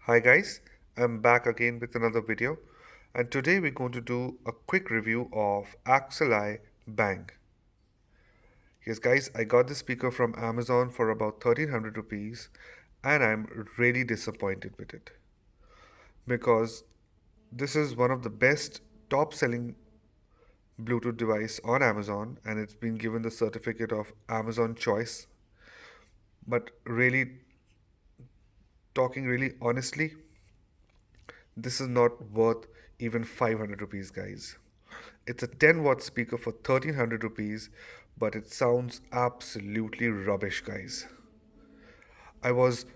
Hi guys, I'm back again with another video, and today we're going to do a quick review of Axloie Bang. Yes guys, I got this speaker from Amazon for about 1300 rupees and I'm really disappointed with it because this is one of the best top selling Bluetooth device on Amazon and it's been given the certificate of Amazon Choice. But really, talking really honestly, this is not worth even 500 rupees, guys. It's a 10-watt speaker for 1300 rupees, but it sounds absolutely rubbish, guys. I was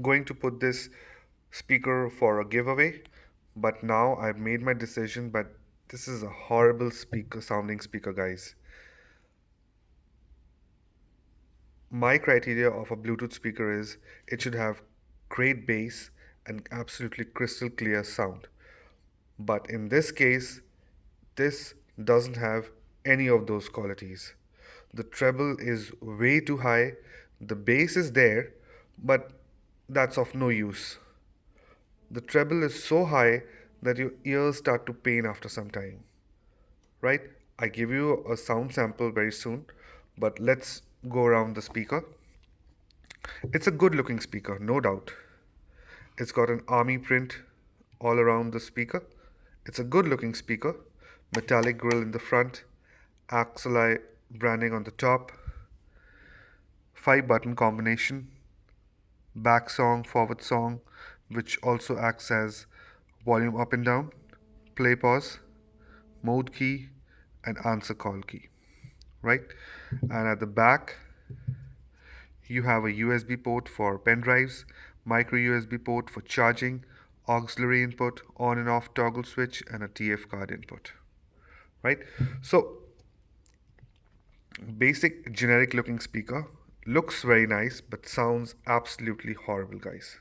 going to put this speaker for a giveaway, but now I've made my decision. But this is a horrible sounding speaker, guys. My criteria of a Bluetooth speaker is it should have great bass and absolutely crystal clear sound. But in this case, this doesn't have any of those qualities. The treble is way too high, the bass is there, but that's of no use. The treble is so high that your ears start to pain after some time, right? I give you a sound sample very soon, but let's go around the speaker. It's a good looking speaker, no doubt. It's got an army print all around the speaker. It's a good looking speaker. Metallic grille in the front, Axloie branding on the top, 5 button combination, back song, forward song, which also acts as volume up and down, play pause, mode key, and answer call key, right? And at the back, you have a USB port for pen drives, micro USB port for charging, auxiliary input, on and off toggle switch, and a TF card input, right? So, basic generic looking speaker looks very nice but sounds absolutely horrible, guys,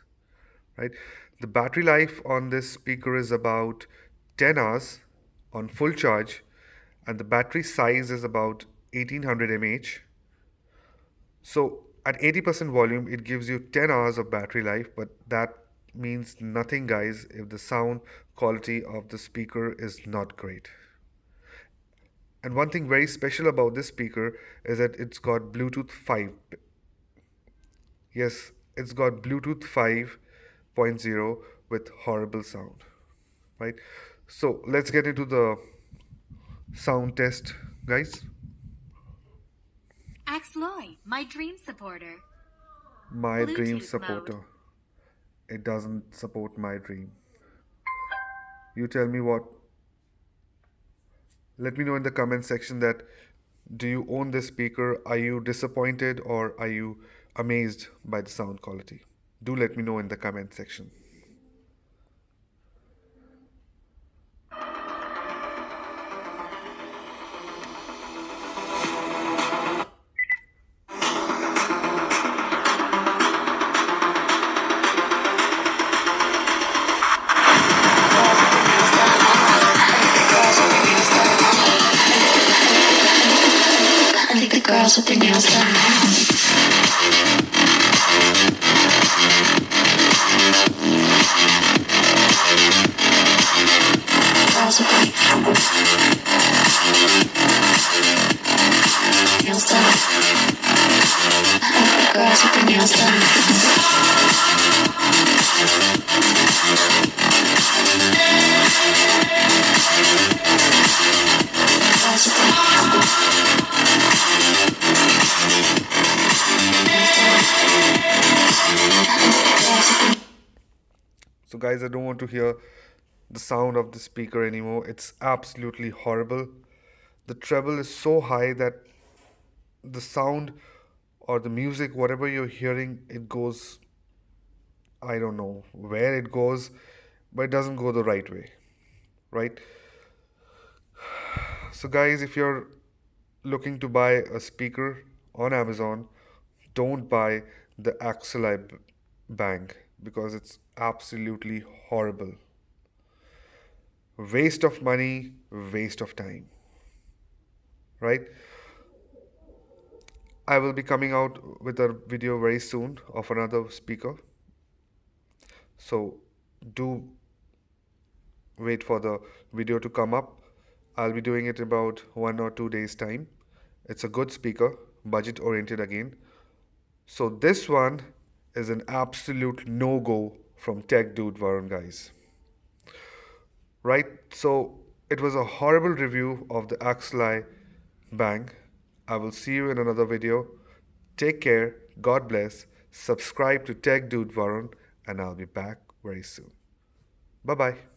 right? The battery life on this speaker is about 10 hours on full charge, and the battery size is about 1800 mAh. So at 80% volume, it gives you 10 hours of battery life, but that means nothing, guys, if the sound quality of the speaker is not great. And one thing very special about this speaker is that it's got Bluetooth 5. Yes, it's got Bluetooth 5.0 with horrible sound, right? So let's get into the sound test, guys. Axloie, my dream supporter. My dream Bluetooth mode. supporter. It doesn't support my dream. You tell me what. Let me know in the comment section that do you own this speaker? Are you disappointed or are you amazed by the sound quality? Do let me know in the comment section. I think the girls with their nails done. Girls with their nails done. I think the girls with their nails done. Girls with their So guys, I don't want to hear the sound of the speaker anymore. It's absolutely horrible. The treble is so high that the sound or the music, whatever you're hearing, it goes, I don't know where it goes, but it doesn't go the right way, right? So guys, if you're looking to buy a speaker on Amazon, don't buy the Axloie Bang because it's absolutely horrible. Waste of money, waste of time, right? I will be coming out with a video very soon of another speaker. So do wait for the video to come up. I'll be doing it in about 1 or 2 days time. It's a good speaker, budget oriented again. So this one is an absolute no-go from Tech Dude Varun, guys. Right? So it was a horrible review of the Axloie Bang. I will see you in another video. Take care, God bless, subscribe to Tech Dude Varun, and I'll be back very soon. Bye bye.